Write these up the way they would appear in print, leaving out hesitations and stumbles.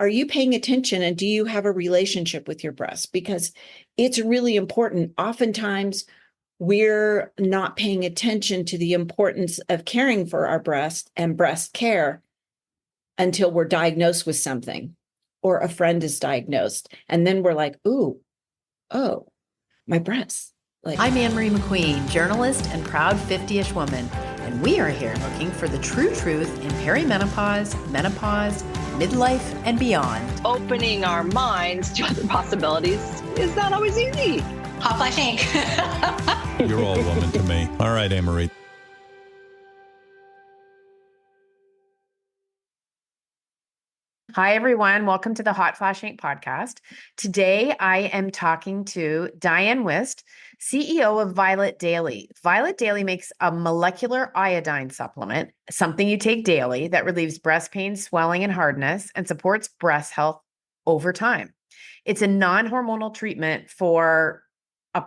are you paying attention and do you have a relationship with your breast? Because it's really important. Oftentimes, we're not paying attention to the importance of caring for our breast and breast care until we're diagnosed with something or a friend is diagnosed. And then we're like, ooh, oh, my breasts. Like, I'm Marie McQueen, journalist and proud 50-ish woman, and we are here looking for the true truth in perimenopause, menopause, midlife, and beyond. Opening our minds to other possibilities is not always easy. Hotflash Inc. You're all woman to me. All right, Anne-Marie. Hi, everyone. Welcome to the Hotflash Inc. podcast. Today, I am talking to Dianne Wist, CEO of Violet Daily. Violet Daily makes a molecular iodine supplement, something you take daily that relieves breast pain, swelling, and hardness and supports breast health over time. It's a non-hormonal treatment for a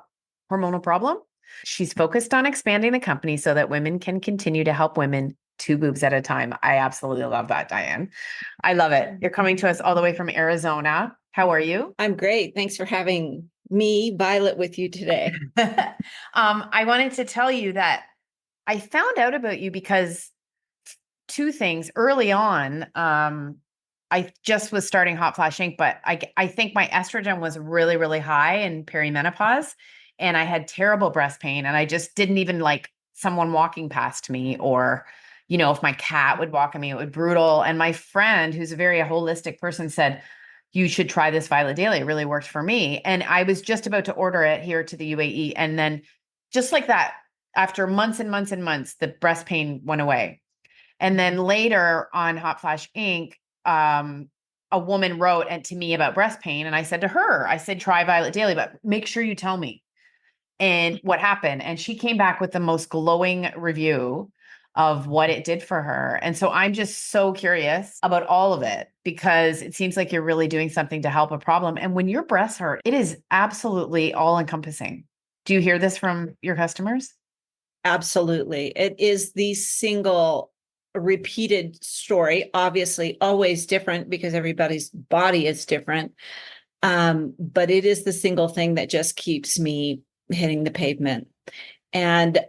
hormonal problem. She's focused on expanding the company so that women can continue to help women 2 boobs at a time. I absolutely love that, Diane. I love it. You're coming to us all the way from Arizona. How are you? I'm great. Thanks for having me, Violet, with you today. I wanted to tell you that I found out about you because 2 things. Early on, I just was starting Hotflash Inc., but I think my estrogen was really, really high in perimenopause, and I had terrible breast pain, and I just didn't even like someone walking past me, or if my cat would walk on me, it would be brutal. And my friend, who's a very holistic person, said, you should try this Violet Daily. It really worked for me. And I was just about to order it here to the UAE. And then just like that, after months and months and months, the breast pain went away. And then later on Hotflash Inc., a woman wrote to me about breast pain. And I said to her, try Violet Daily, but make sure you tell me and what happened. And she came back with the most glowing review of what it did for her. And so I'm just so curious about all of it because it seems like you're really doing something to help a problem. And when your breasts hurt, it is absolutely all encompassing. Do you hear this from your customers? Absolutely. It is the single repeated story, obviously always different because everybody's body is different. But it is the single thing that just keeps me hitting the pavement and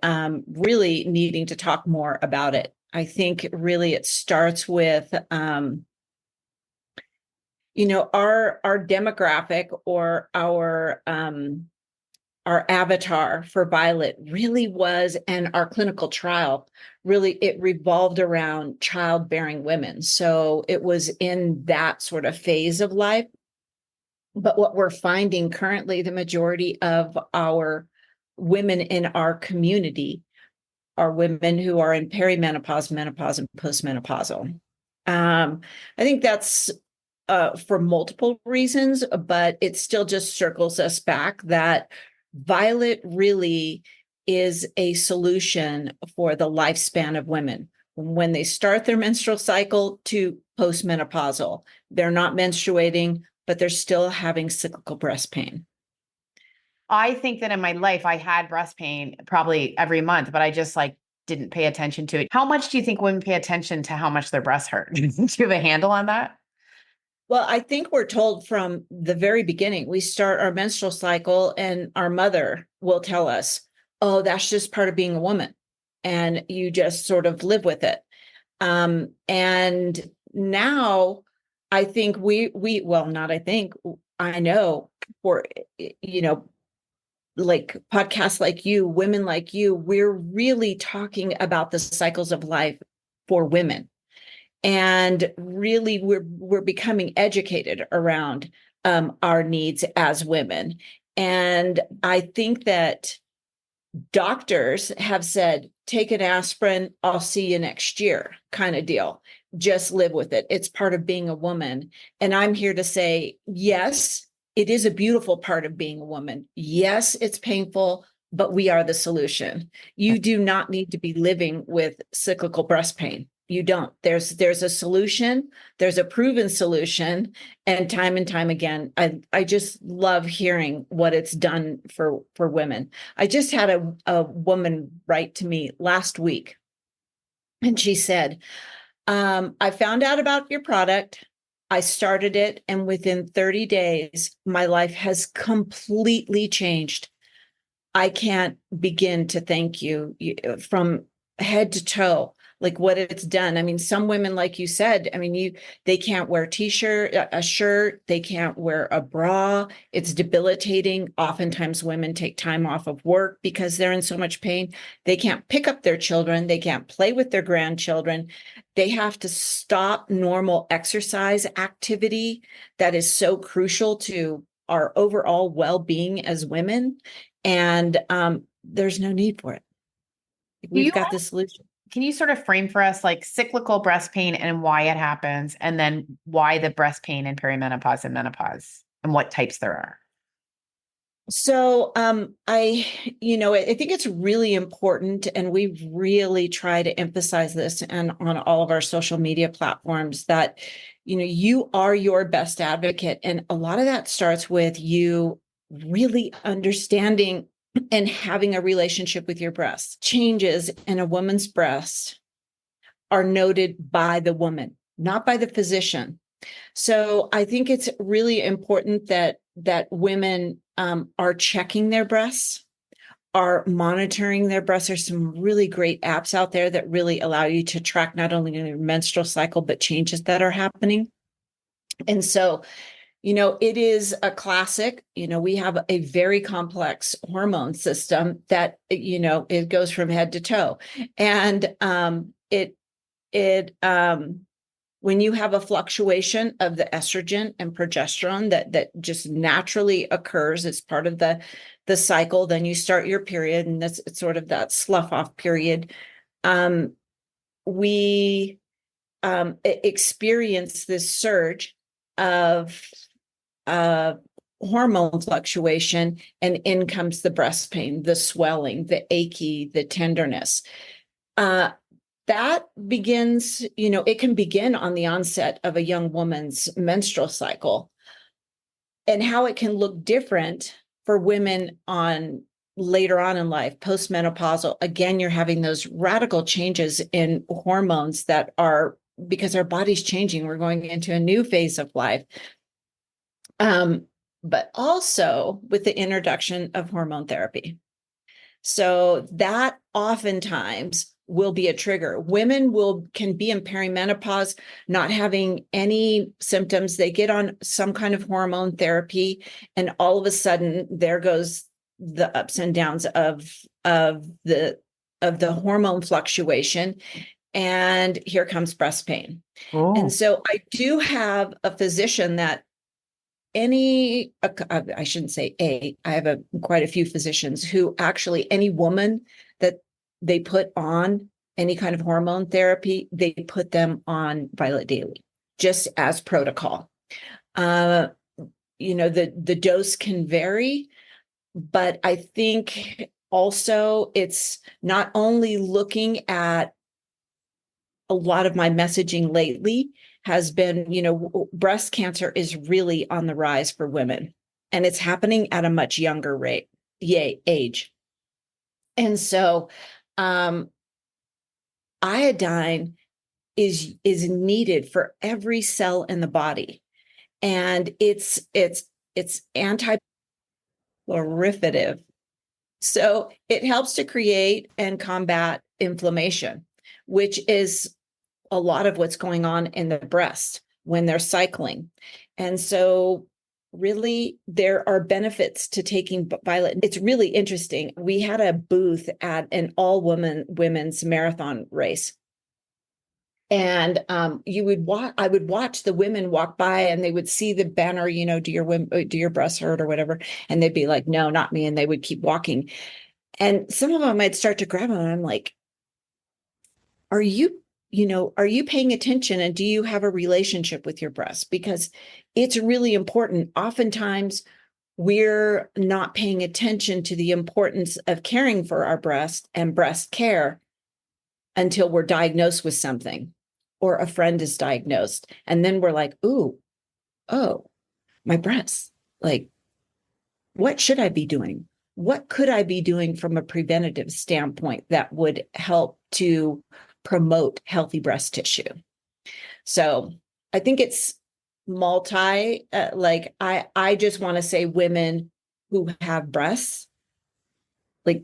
really needing to talk more about it. I think really it starts with, our demographic or our avatar for Violet really was, and our clinical trial really, it revolved around childbearing women. So it was in that sort of phase of life. But what we're finding currently, the majority of our women in our community are women who are in perimenopause, menopause, and postmenopausal. I think that's for multiple reasons, but it still just circles us back that Violet really is a solution for the lifespan of women. When they start their menstrual cycle to postmenopausal, they're not menstruating, but they're still having cyclical breast pain. I think that in my life, I had breast pain probably every month, but I just didn't pay attention to it. How much do you think women pay attention to how much their breasts hurt? Do you have a handle on that? Well, I think we're told from the very beginning, we start our menstrual cycle and our mother will tell us, oh, that's just part of being a woman. And you just sort of live with it. And now I think I know for, like podcasts like you, women like you, we're really talking about the cycles of life for women. And really, we're becoming educated around our needs as women. And I think that doctors have said, take an aspirin, I'll see you next year kind of deal. Just live with it. It's part of being a woman. And I'm here to say, yes, it is a beautiful part of being a woman. Yes, it's painful, but we are the solution. You do not need to be living with cyclical breast pain. You don't. There's a solution. There's a proven solution. And time again, I just love hearing what it's done for women. I just had a woman write to me last week, and she said, I found out about your product. I started it, and within 30 days, my life has completely changed. I can't begin to thank you from head to toe, like what it's done. I mean, some women, like you said, I mean, they can't wear a shirt, they can't wear a bra. It's debilitating. Oftentimes women take time off of work because they're in so much pain. They can't pick up their children, they can't play with their grandchildren. They have to stop normal exercise activity that is so crucial to our overall well-being as women. And there's no need for it. We've got the solution. Can you sort of frame for us like cyclical breast pain and why it happens, and then why the breast pain in perimenopause and menopause and what types there are? So I think it's really important, and we really try to emphasize this and on all of our social media platforms, that you are your best advocate. And a lot of that starts with you really understanding and having a relationship with your breasts. Changes in a woman's breast are noted by the woman, not by the physician. So I think it's really important that women are checking their breasts, are monitoring their breasts. There's some really great apps out there that really allow you to track not only your menstrual cycle, but changes that are happening. And so, it is a classic. We have a very complex hormone system that, it goes from head to toe. And when you have a fluctuation of the estrogen and progesterone that just naturally occurs as part of the cycle, then you start your period, and that's sort of that slough off period. We experience this surge of hormone fluctuation, and in comes the breast pain, the swelling, the achy, the tenderness. That begins, it can begin on the onset of a young woman's menstrual cycle, and how it can look different for women later on in life, postmenopausal. Again, you're having those radical changes in hormones that are because our body's changing. We're going into a new phase of life. But also with the introduction of hormone therapy. So that oftentimes will be a trigger. Women can be in perimenopause, not having any symptoms. They get on some kind of hormone therapy, and all of a sudden there goes the ups and downs of the hormone fluctuation. And here comes breast pain. Oh. And so I do have a physician that I shouldn't say I have quite a few physicians who actually, any woman that they put on any kind of hormone therapy, they put them on Violet Daily, just as protocol. The dose can vary, but I think also it's not only looking at a lot of my messaging lately has been, breast cancer is really on the rise for women, and it's happening at a much younger age. And so iodine is needed for every cell in the body, and it's anti-proliferative. So it helps to create and combat inflammation, which is a lot of what's going on in the breast when they're cycling. And so really there are benefits to taking Violet. It's really interesting. We had a booth at an all-women's marathon race. And I would watch the women walk by, and they would see the banner, do your breasts hurt or whatever? And they'd be like, no, not me. And they would keep walking. And some of them I'd start to grab them, and I'm like, are you paying attention, and do you have a relationship with your breasts? Because it's really important. Oftentimes we're not paying attention to the importance of caring for our breast and breast care until we're diagnosed with something, or a friend is diagnosed. And then we're like, oh, my breasts, like, what should I be doing? What could I be doing from a preventative standpoint that would help to promote healthy breast tissue? So I think it's like I just want to say women who have breasts, like,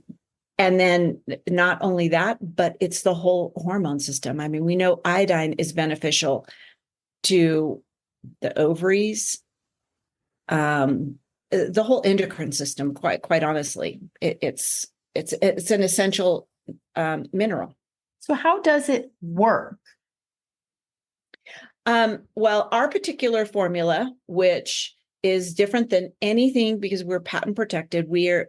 and then not only that, but it's the whole hormone system. I mean, we know iodine is beneficial to the ovaries, the whole endocrine system. Quite honestly, it's an essential mineral. So how does it work? Well, our particular formula, which is different than anything because we're patent protected, we are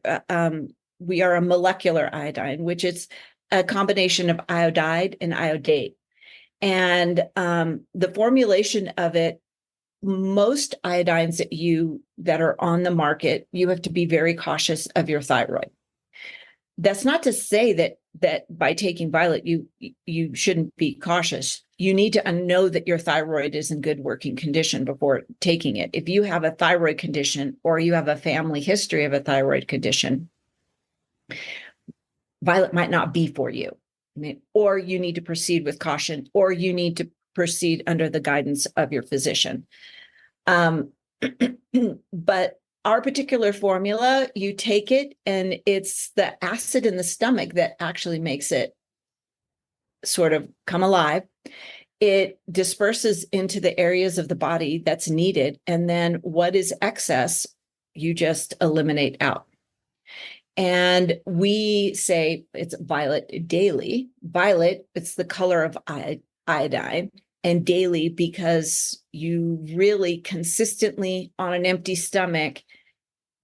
a molecular iodine, which is a combination of iodide and iodate. And the formulation of it, most iodines that are on the market, you have to be very cautious of your thyroid. That's not to say that by taking Violet, you shouldn't be cautious. You need to know that your thyroid is in good working condition before taking it. If you have a thyroid condition or you have a family history of a thyroid condition, Violet might not be for you. I mean, or you need to proceed with caution, or you need to proceed under the guidance of your physician. But our particular formula, you take it and it's the acid in the stomach that actually makes it sort of come alive. It disperses into the areas of the body that's needed. And then what is excess, you just eliminate out. And we say it's Violet daily. Violet, it's the color of iodine, and daily because you really consistently on an empty stomach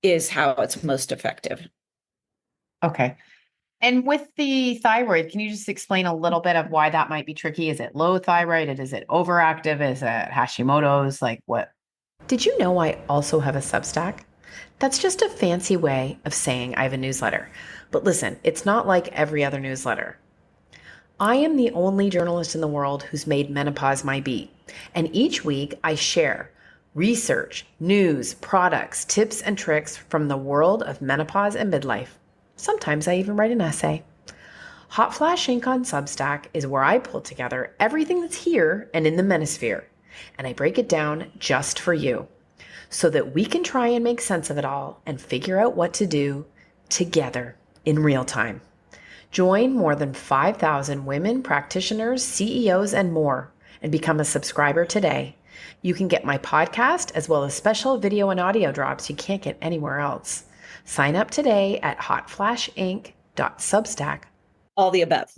is how it's most effective. Okay. And with the thyroid, can you just explain a little bit of why that might be tricky? Is it low thyroid? Is it overactive? Is it Hashimoto's? Like what? Did you know I also have a Substack? That's just a fancy way of saying I have a newsletter. But listen, it's not like every other newsletter. I am the only journalist in the world who's made menopause my beat. And each week I share research, news, products, tips, and tricks from the world of menopause and midlife. Sometimes I even write an essay. Hotflash Inc. on Substack is where I pull together everything that's here and in the menosphere, and I break it down just for you so that we can try and make sense of it all and figure out what to do together in real time. Join more than 5,000 women practitioners, CEOs, and more, and become a subscriber today. You can get my podcast as well as special video and audio drops you can't get anywhere else. Sign up today at hotflashinc.substack. All the above.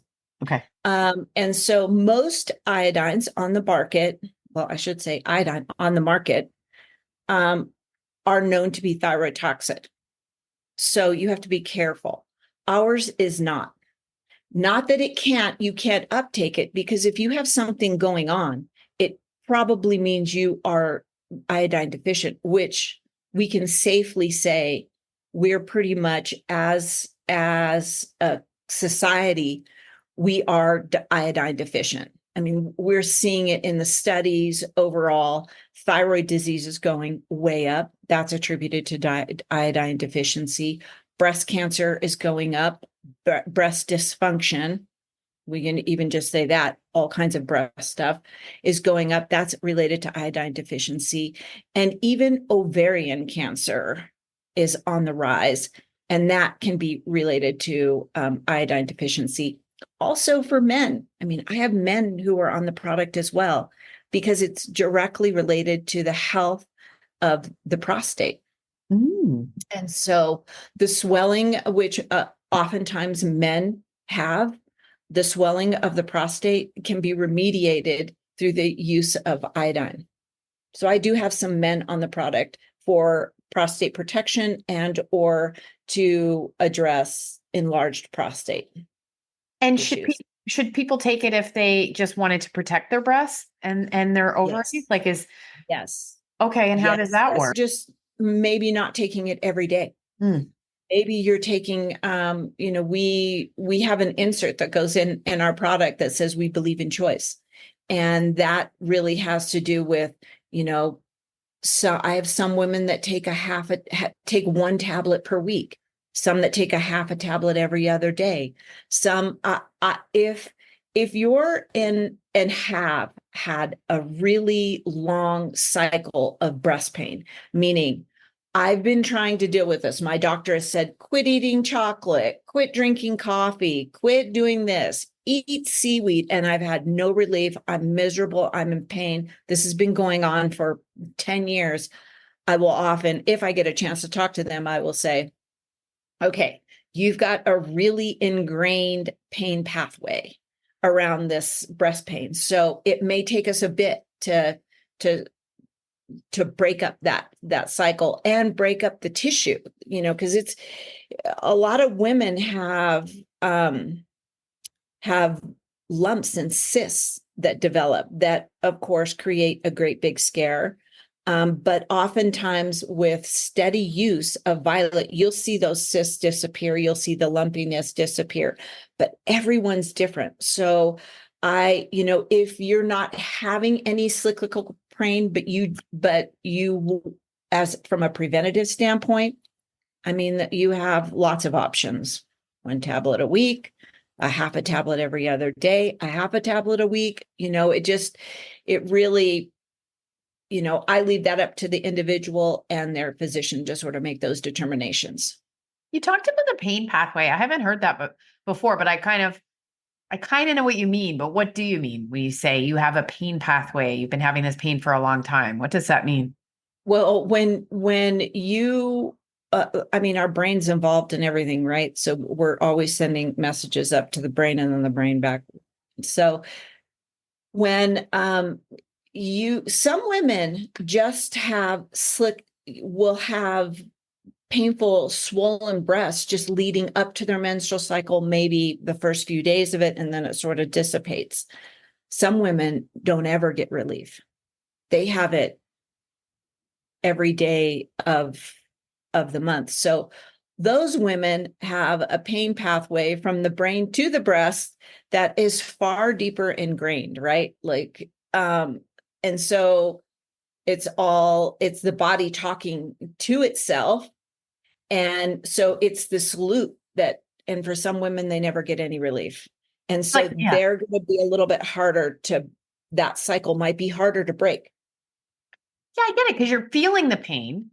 Okay. And so most iodines on the market, well, I should say iodine on the market, are known to be thyroid toxic. So you have to be careful. Ours is not. Not that you can't uptake it, because if you have something going on, it probably means you are iodine deficient, which we can safely say we're pretty much as a society, we are iodine deficient. I mean, we're seeing it in the studies overall. Thyroid disease is going way up. That's attributed to iodine deficiency. Breast cancer is going up. Breast dysfunction, we can even just say that, all kinds of breast stuff is going up. That's related to iodine deficiency. And even ovarian cancer is on the rise. And that can be related to iodine deficiency. Also for men. I mean, I have men who are on the product as well, because it's directly related to the health of the prostate. And so the swelling, which oftentimes men have, the swelling of the prostate can be remediated through the use of iodine. So I do have some men on the product for prostate protection and or to address enlarged prostate. And issues. should people take it if they just wanted to protect their breasts and their ovaries? Yes. Like Yes. okay. And how does that work? Just maybe not taking it every day. Maybe you're taking, we have an insert that goes in our product that says we believe in choice. And that really has to do with, so I have some women that take take one tablet per week, some that take a half a tablet every other day. Some, if you're in and have had a really long cycle of breast pain, meaning I've been trying to deal with this. My doctor has said, quit eating chocolate, quit drinking coffee, quit doing this, eat seaweed. And I've had no relief. I'm miserable. I'm in pain. This has been going on for 10 years. I will often, if I get a chance to talk to them, I will say, okay, you've got a really ingrained pain pathway around this breast pain. So it may take us a bit to break up that cycle and break up the tissue, because it's a lot of women have lumps and cysts that develop that of course create a great big scare. But oftentimes with steady use of violet, you'll see those cysts disappear. You'll see the lumpiness disappear, but everyone's different. So if you're not having any cyclical pain, but you, as from a preventative standpoint, I mean, you have lots of options. 1 tablet a week, a half a tablet every other day, a half a tablet a week. It really, I leave that up to the individual and their physician to sort of make those determinations. You talked about the pain pathway. I haven't heard that before, but I kind of know what you mean, but what do you mean when you say you have a pain pathway? You've been having this pain for a long time. What does that mean? Well, when you, our brain's involved in everything, right? So we're always sending messages up to the brain and then the brain back. So when some women just will have painful swollen breasts just leading up to their menstrual cycle, maybe the first few days of it, and then it sort of dissipates. Some women don't ever get relief. They have it every day of the month. So those women have a pain pathway from the brain to the breast that is far deeper ingrained, right? And so it's the body talking to itself. And so it's this loop and for some women, they never get any relief. And so they're going to be a little bit that cycle might be harder to break. Yeah, I get it. Because you're feeling the pain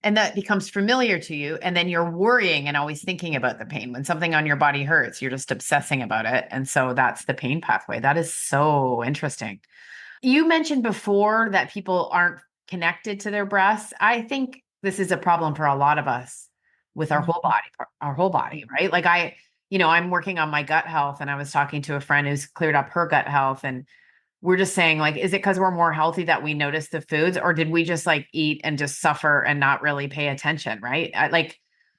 and that becomes familiar to you. And then you're worrying and always thinking about the pain. When something on your body hurts, you're just obsessing about it. And so that's the pain pathway. That is so interesting. You mentioned before that people aren't connected to their breasts. I think this is a problem for a lot of us with our whole body, right? Like I'm working on my gut health, and I was talking to a friend who's cleared up her gut health, and we're just saying, like, is it because we're more healthy that we notice the foods, or did we just like eat and just suffer and not really pay attention? Right.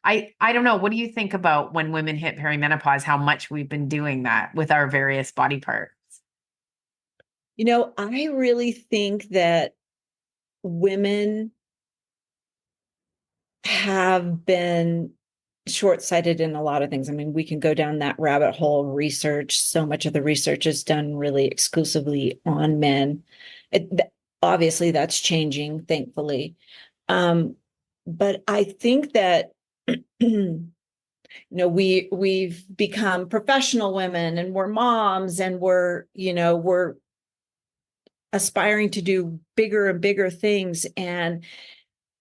I don't know. What do you think about when women hit perimenopause, how much we've been doing that with our various body parts? I really think that women have been short-sighted in a lot of things. I mean, we can go down that rabbit hole research. So much of the research is done really exclusively on men. Obviously, that's changing, thankfully. But I think that we've become professional women, and we're moms, and we're aspiring to do bigger and bigger things. And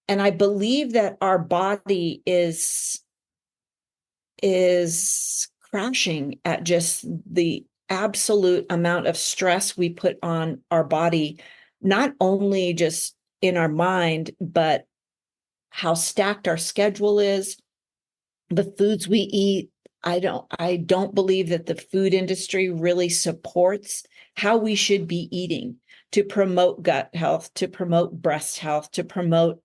I believe that our body is crashing at just the absolute amount of stress we put on our body, not only just in our mind, but how stacked our schedule is, the foods we eat. I don't believe that the food industry really supports how we should be eating to promote gut health, to promote breast health, to promote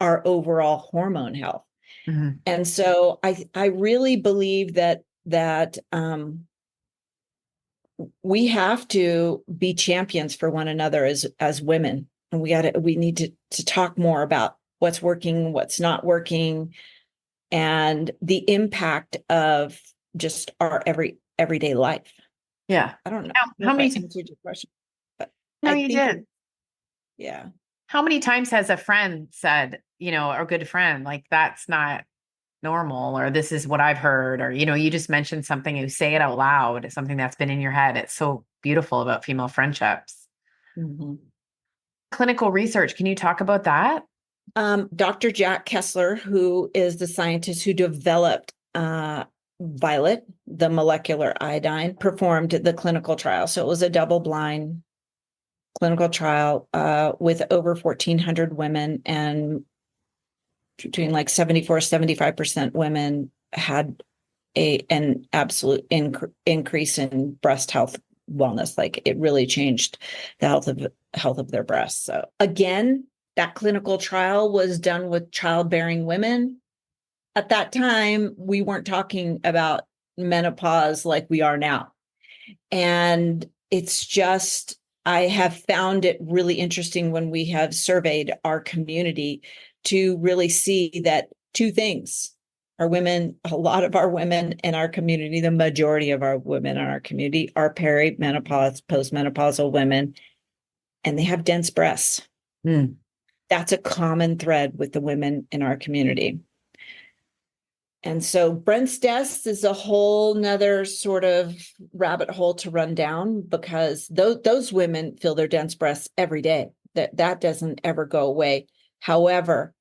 our overall hormone health. Mm-hmm. And so I really believe that we have to be champions for one another as women. And we need to talk more about what's working, what's not working, and the impact of just our everyday life. Yeah. I don't know how many answered your question, but no, you did. Yeah. How many times has a friend said, a good friend, like, that's not normal, or this is what I've heard, or, you just mentioned something, you say it out loud, something that's been in your head. It's so beautiful about female friendships. Mhm. Clinical research. Can you talk about that? Dr. Jack Kessler, who is the scientist who developed violet, the molecular iodine, performed the clinical trial. So it was a double-blind clinical trial with over 1,400 women, and between like 74-75% women had an absolute increase in breast health wellness. Like it really changed the health of their breasts. So again, that clinical trial was done with childbearing women. At that time, we weren't talking about menopause like we are now. And it's just, I have found it really interesting when we have surveyed our community to really see that two things. Our women, a lot of our women in our community, the majority of our women in our community are perimenopause, postmenopausal women, and they have dense breasts. Mm. That's a common thread with the women in our community. And so breast deaths is a whole nother sort of rabbit hole to run down, because those women feel their dense breasts every day. That doesn't ever go away. However,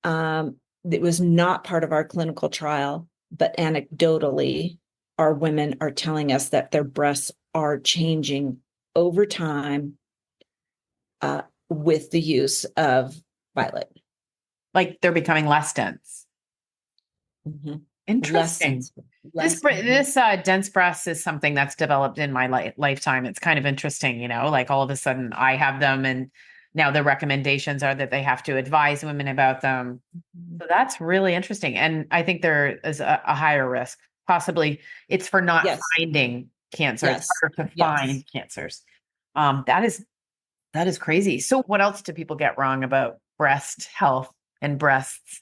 it was not part of our clinical trial, but anecdotally, our women are telling us that their breasts are changing over time with the use of violet. Like they're becoming less dense. Mm-hmm. Interesting. This dense breast is something that's developed in my lifetime. It's kind of interesting, like all of a sudden I have them, and now the recommendations are that they have to advise women about them. So that's really interesting. And I think there is a higher risk. Possibly it's for not finding cancer. Yes. It's harder to find cancers. That is crazy. So what else do people get wrong about breast health and breasts,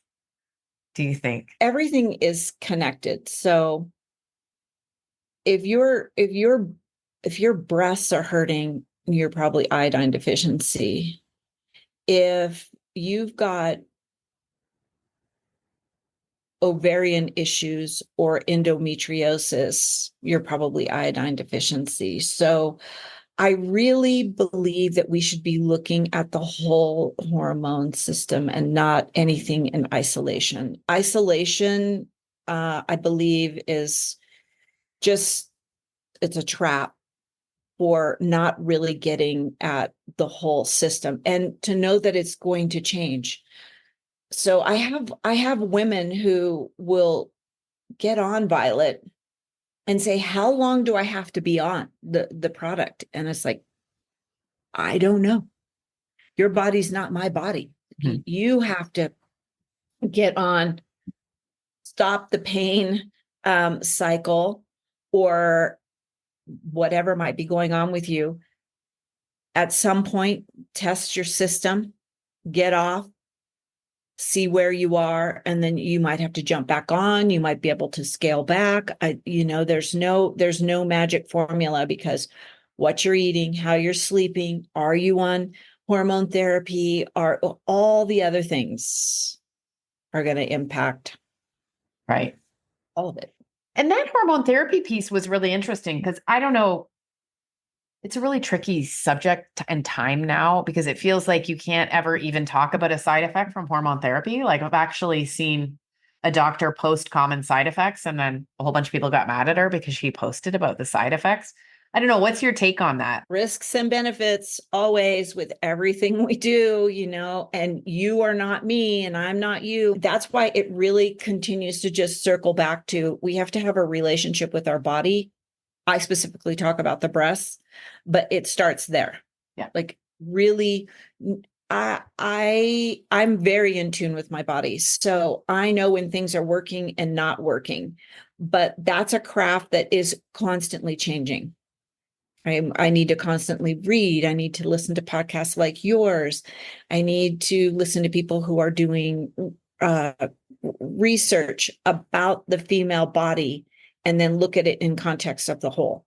do you think? Everything is connected. So if your breasts are hurting, you're probably iodine deficiency. If you've got ovarian issues or endometriosis, you're probably iodine deficiency. So I really believe that we should be looking at the whole hormone system and not anything in isolation. Isolation, I believe, is just, it's a trap for not really getting at the whole system, and to know that it's going to change. So I have women who will get on violet and say, how long do I have to be on the product? And it's like, I don't know. Your body's not my body. Mm-hmm. You have to get on, stop the pain cycle, or whatever might be going on with you. At some point, test your system, get off, see where you are, and then you might have to jump back on. You might be able to scale back. There's no magic formula, because what you're eating, how you're sleeping, are you on hormone therapy, are all the other things are going to impact all of it. And that hormone therapy piece was really interesting, because I don't know, it's a really tricky subject and time now, because it feels like you can't ever even talk about a side effect from hormone therapy. Like I've actually seen a doctor post common side effects, and then a whole bunch of people got mad at her because she posted about the side effects. I don't know. What's your take on that? Risks and benefits always with everything we do, and you are not me and I'm not you. That's why it really continues to just circle back to, we have to have a relationship with our body. I specifically talk about the breasts, but it starts there. Yeah. Like really, I'm very in tune with my body. So I know when things are working and not working, but that's a craft that is constantly changing. I need to constantly read. I need to listen to podcasts like yours. I need to listen to people who are doing research about the female body, and then look at it in context of the whole.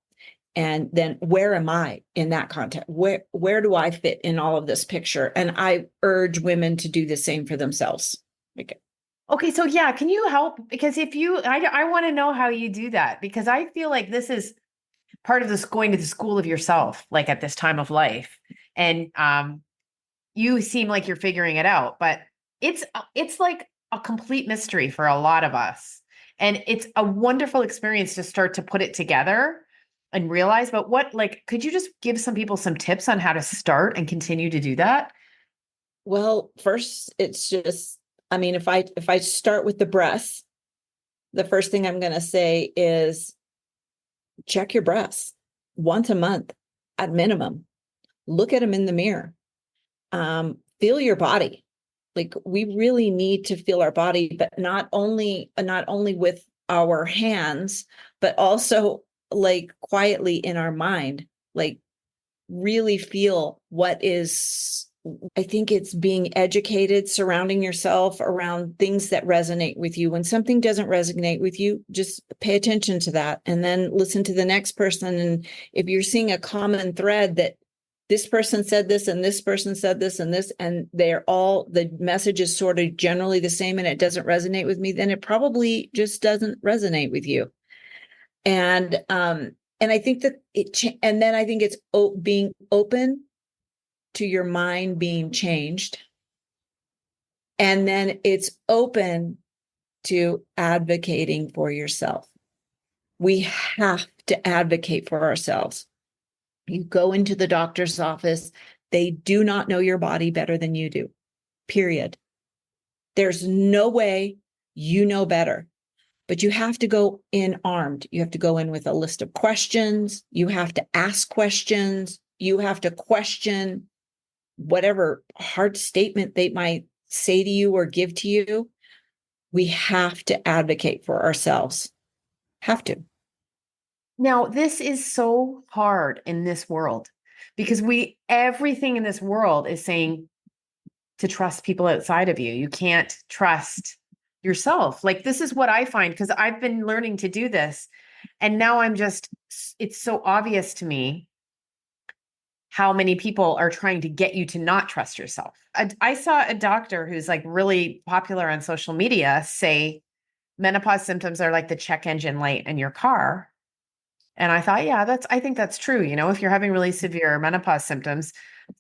And then where am I in that context? Where do I fit in all of this picture? And I urge women to do the same for themselves. Okay, so yeah, can you help? Because if you, I want to know how you do that, because I feel like this is part of this going to the school of yourself, like at this time of life. And you seem like you're figuring it out, but it's like a complete mystery for a lot of us. And it's a wonderful experience to start to put it together and realize, but what, like, could you just give some people some tips on how to start and continue to do that? Well, first, it's just, I mean, if I start with the breath, the first thing I'm going to say is check your breaths once a month at minimum. Look at them in the mirror. Feel your body. Like, we really need to feel our body, but not only with our hands, but also like quietly in our mind. Like, really feel what is. I think it's being educated, surrounding yourself around things that resonate with you. When something doesn't resonate with you, just pay attention to that and then listen to the next person. And if you're seeing a common thread that this person said this and this person said this and this, and they're all, the message is sort of generally the same and it doesn't resonate with me, then it probably just doesn't resonate with you. And I think that and then I think it's being open to your mind being changed. And then it's open to advocating for yourself. We have to advocate for ourselves. You go into the doctor's office, they do not know your body better than you do, period. There's no way you know better, but you have to go in armed. You have to go in with a list of questions. You have to ask questions. You have to question whatever hard statement they might say to you or give to you. We have to advocate for ourselves. Have to. Now, this is so hard in this world because everything in this world is saying to trust people outside of you. You can't trust yourself. Like, this is what I find, because I've been learning to do this. And now it's so obvious to me how many people are trying to get you to not trust yourself. I saw a doctor who's like really popular on social media say menopause symptoms are like the check engine light in your car. And I thought, yeah, I think that's true. You know, if you're having really severe menopause symptoms,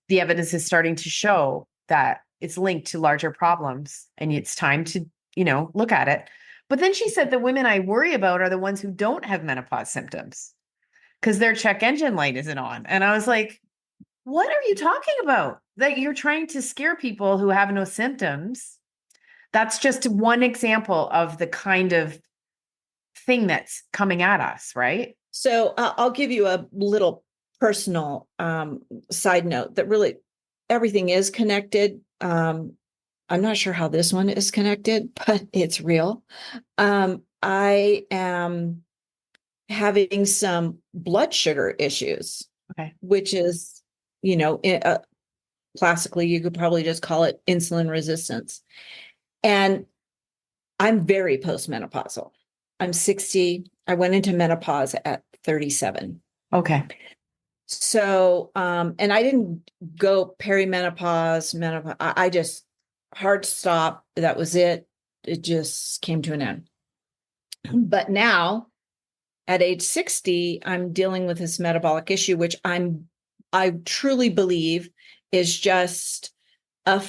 the evidence is starting to show that it's linked to larger problems and it's time to, look at it. But then she said the women I worry about are the ones who don't have menopause symptoms because their check engine light isn't on. And I was like, what are you talking about? That you're trying to scare people who have no symptoms. That's just one example of the kind of thing that's coming at us, right? So I'll give you a little personal side note that really everything is connected. I'm not sure how this one is connected, but it's real. I am having some blood sugar issues, Okay. which is, classically, you could probably just call it insulin resistance. And I'm very postmenopausal. I'm 60. I went into menopause at 37. Okay. So, and I didn't go perimenopause, menopause. I just hard stop. That was it. It just came to an end. But now at age 60, I'm dealing with this metabolic issue, which I truly believe is just a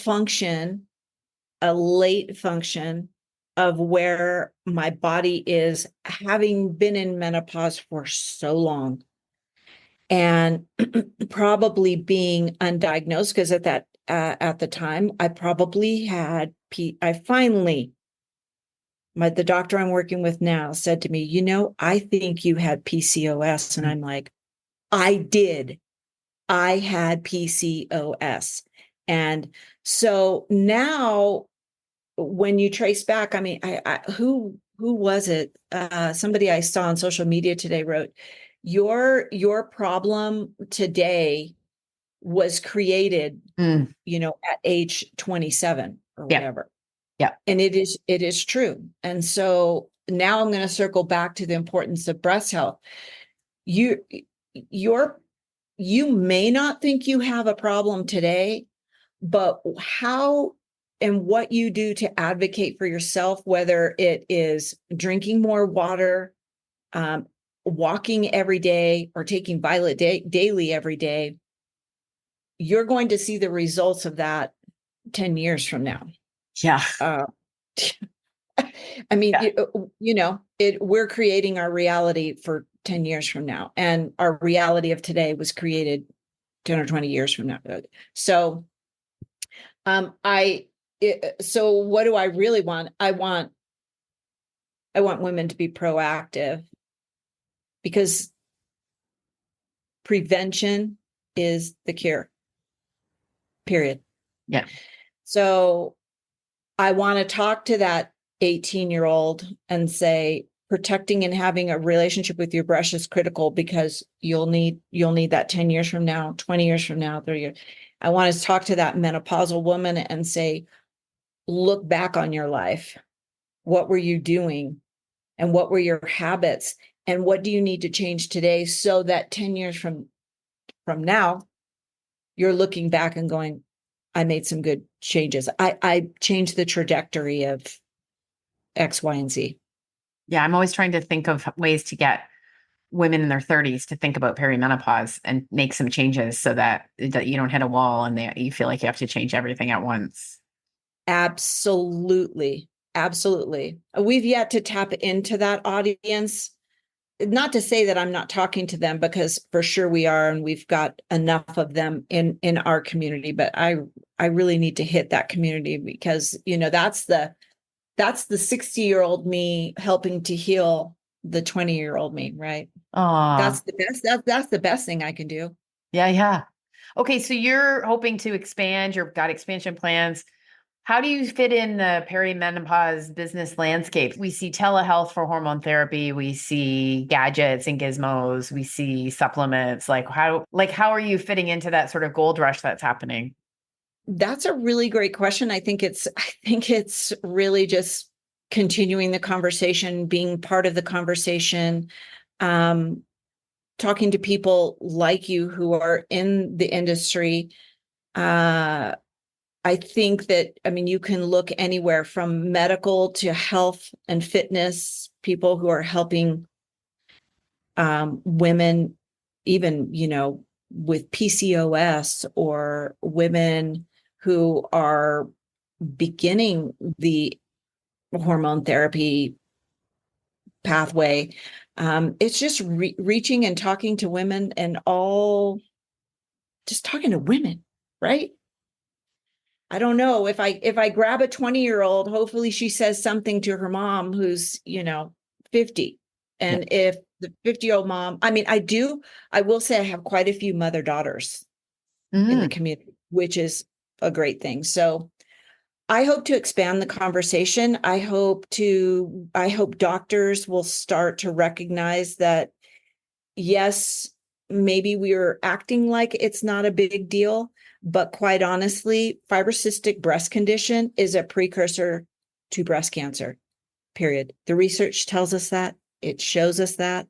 late function of where my body is, having been in menopause for so long and probably being undiagnosed, because at the time I probably had the doctor I'm working with now said to me, I think you had PCOS. And I'm like, I had PCOS. And so now when you trace back, I mean, who was it? Somebody I saw on social media today wrote, your problem today was created, at age 27 or whatever. Yeah. And it is true. And so now I'm going to circle back to the importance of breast health. You may not think you have a problem today, but how and what you do to advocate for yourself, whether it is drinking more water, walking every day, or taking Violet daily every day, you're going to see the results of that 10 years from now. Yeah. I mean, Yeah. we're creating our reality for 10 years from now, and our reality of today was created 10 or 20 years from now. So, so what do I really want? I want women to be proactive, because prevention is the cure, period. Yeah. So I want to talk to that 18-year-old and say, protecting and having a relationship with your brush is critical, because you'll need that 10 years from now, 20 years from now, 30 years. I want to talk to that menopausal woman and say, look back on your life. What were you doing? And what were your habits? And what do you need to change today, so that 10 years from now, you're looking back and going, I made some good changes. I changed the trajectory of X, Y, and Z. Yeah. I'm always trying to think of ways to get women in their 30s to think about perimenopause and make some changes so that you don't hit a wall and you feel like you have to change everything at once. Absolutely. Absolutely. We've yet to tap into that audience. Not to say that I'm not talking to them, because for sure we are, and we've got enough of them in our community, but I really need to hit that community, because that's the 60-year-old me helping to heal the 20-year-old me, right? That's the best. That's the best thing I can do. Yeah. Yeah. Okay. So you're hoping to expand, you've got expansion plans. How do you fit in the perimenopause business landscape? We see telehealth for hormone therapy. We see gadgets and gizmos. We see supplements. How are you fitting into that sort of gold rush that's happening? That's a really great question. I think it's really just continuing the conversation, being part of the conversation, talking to people like you who are in the industry. I think that, you can look anywhere from medical to health and fitness, people who are helping women, even, with PCOS, or women who are beginning the hormone therapy pathway. It's just reaching and talking to women, and just talking to women, right? I don't know if I grab a 20-year-old, hopefully she says something to her mom who's, 50. And if the 50-year-old mom, I will say I have quite a few mother daughters in the community, which is a great thing. So I hope to expand the conversation. I hope doctors will start to recognize that, yes, maybe we are acting like it's not a big deal, but quite honestly, fibrocystic breast condition is a precursor to breast cancer, period. The research tells us that. It shows us that.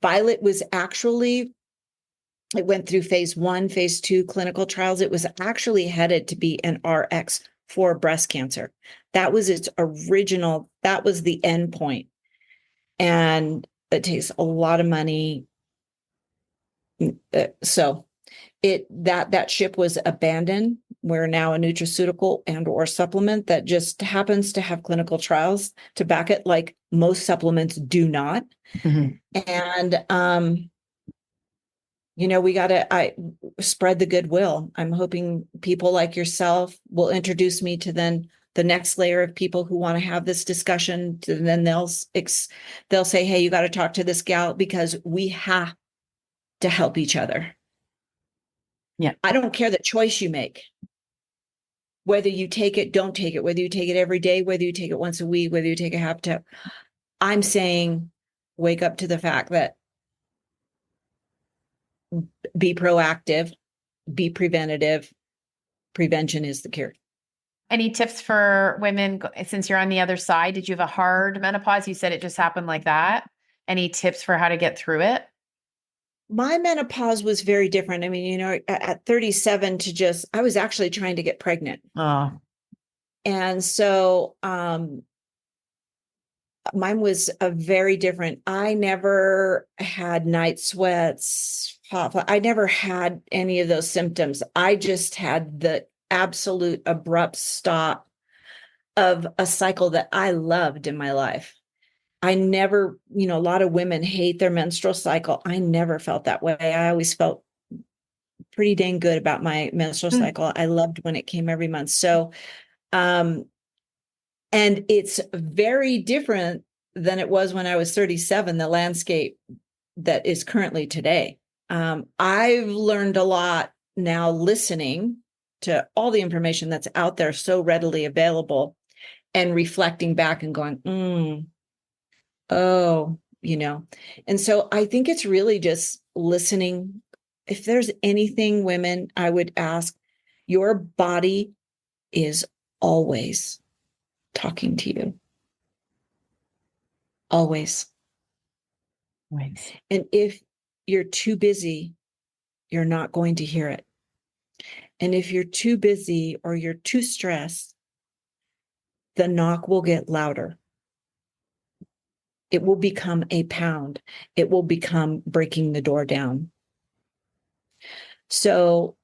Violet was actually, it went through phase 1, phase 2 clinical trials. It was actually headed to be an RX for breast cancer. That was its original, that was the end point. And it takes a lot of money. So that ship was abandoned. We're now a nutraceutical and or supplement that just happens to have clinical trials to back it, like most supplements do not. And we got to spread the goodwill. I'm hoping people like yourself will introduce me to then the next layer of people who want to have this discussion. And then they'll say, hey, you got to talk to this gal, because we have to help each other. Yeah. I don't care the choice you make, whether you take it, don't take it, whether you take it every day, whether you take it once a week, whether you take a half tip. I'm saying, wake up to the fact that be proactive, be preventative. Prevention is the cure. Any tips for women, since you're on the other side? Did you have a hard menopause? You said it just happened like that. Any tips for how to get through it? My menopause was very different. At 37 I was actually trying to get pregnant. Oh. And so, mine was a very different. I never had night sweats. I never had any of those symptoms. I just had the absolute abrupt stop of a cycle that I loved in my life. I never, a lot of women hate their menstrual cycle. I never felt that way. I always felt pretty dang good about my menstrual cycle. I loved when it came every month. So, and it's very different than it was when I was 37, the landscape that is currently today. I've learned a lot now listening to all the information that's out there so readily available and reflecting back and going, oh, and so I think it's really just listening. If there's anything, women, I would ask, your body is always talking to you. Always. Right. And if you're too busy, you're not going to hear it. And if you're too busy or you're too stressed, the knock will get louder. It will become a pound. It will become breaking the door down. So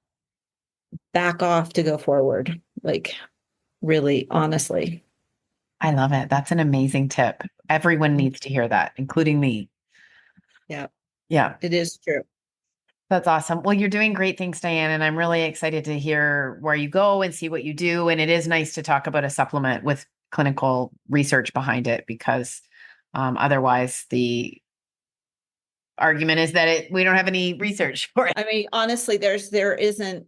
back off to go forward, like really, honestly. I love it. That's an amazing tip. Everyone needs to hear that, including me. Yeah. Yeah. It is true. That's awesome. Well, you're doing great things, Diane, and I'm really excited to hear where you go and see what you do. And it is nice to talk about a supplement with clinical research behind it, because otherwise the argument is that we don't have any research for it. I mean, honestly, there isn't.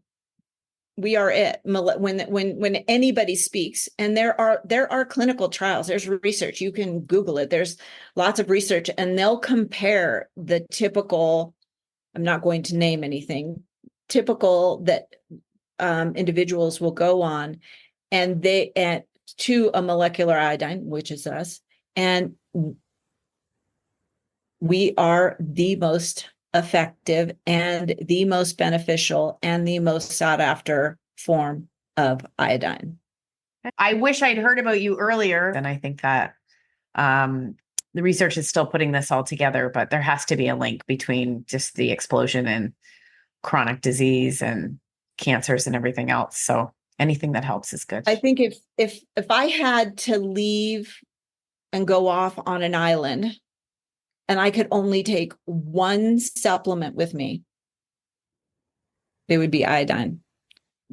We are it. When anybody speaks, and there are clinical trials, there's research, you can Google it. There's lots of research, and they'll compare the typical, I'm not going to name anything, typical that individuals will go on, and to a molecular iodine, which is us, and we are the most effective and the most beneficial and the most sought after form of iodine. I wish I'd heard about you earlier. And I think that the research is still putting this all together, but there has to be a link between just the explosion in chronic disease and cancers and everything else. So anything that helps is good. I think if I had to leave and go off on an island and I could only take one supplement with me, it would be iodine,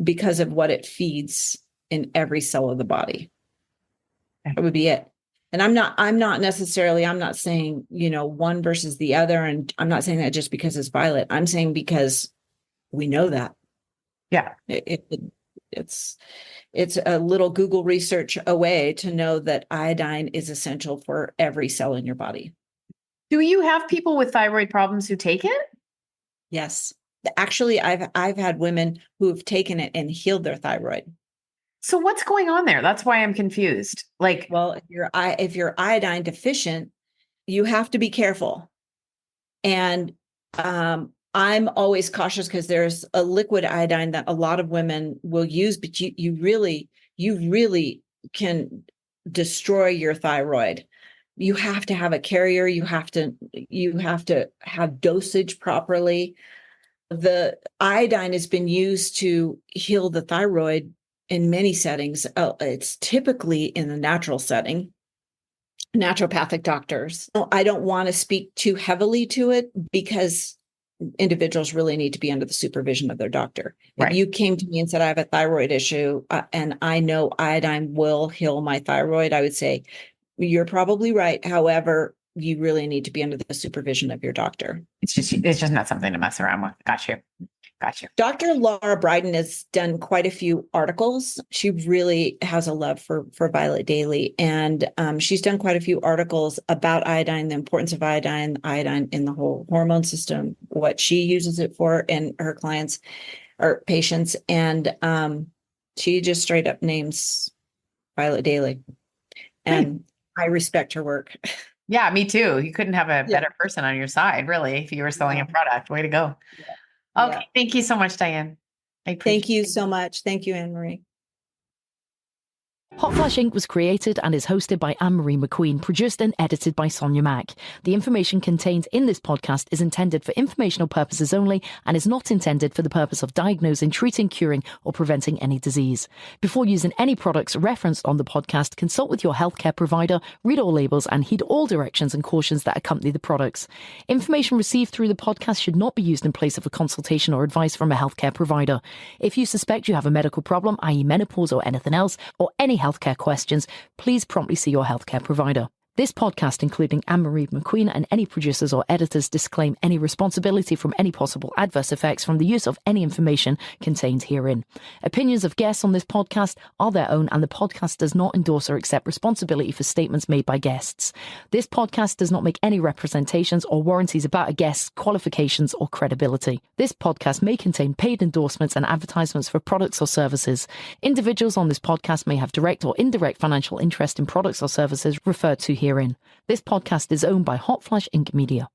because of what it feeds in every cell of the body. It would be it. And I'm not saying, one versus the other. And I'm not saying that just because it's violet. I'm saying because we know that. Yeah. It's a little Google research away to know that iodine is essential for every cell in your body. Do you have people with thyroid problems who take it? Yes. Actually, I've had women who have taken it and healed their thyroid. So what's going on there? That's why I'm confused. Well, if you're iodine deficient, you have to be careful. And I'm always cautious because there's a liquid iodine that a lot of women will use, but you really can destroy your thyroid. You have to have a carrier. You have to have dosage properly. The iodine has been used to heal the thyroid in many settings. It's typically in the natural setting, naturopathic doctors. I don't want to speak too heavily to it because individuals really need to be under the supervision of their doctor. Right. If you came to me and said, I have a thyroid issue and I know iodine will heal my thyroid, I would say, you're probably right. However, you really need to be under the supervision of your doctor. It's just not something to mess around with. Got you. Dr. Laura Bryden has done quite a few articles. She really has a love for Violet Daily. And she's done quite a few articles about iodine, the importance of iodine in the whole hormone system, what she uses it for in her clients or patients. And she just straight up names Violet Daily. And I respect her work. Yeah, me too. You couldn't have a better person on your side, really, if you were selling a product. Way to go. Yeah. Okay. Yeah. Thank you so much, Diane. Thank you so much. Thank you, Anne Marie. Hotflash Inc. was created and is hosted by Marie McQueen, produced and edited by Sonia Mack. The information contained in this podcast is intended for informational purposes only and is not intended for the purpose of diagnosing, treating, curing, or preventing any disease. Before using any products referenced on the podcast, consult with your healthcare provider, read all labels, and heed all directions and cautions that accompany the products. Information received through the podcast should not be used in place of a consultation or advice from a healthcare provider. If you suspect you have a medical problem, i.e. menopause or anything else, or any healthcare questions, please promptly see your healthcare provider. This podcast, including Marie McQueen and any producers or editors, disclaim any responsibility from any possible adverse effects from the use of any information contained herein. Opinions of guests on this podcast are their own, and the podcast does not endorse or accept responsibility for statements made by guests. This podcast does not make any representations or warranties about a guest's qualifications or credibility. This podcast may contain paid endorsements and advertisements for products or services. Individuals on this podcast may have direct or indirect financial interest in products or services referred to herein. This podcast is owned by Hotflash Inc. Media.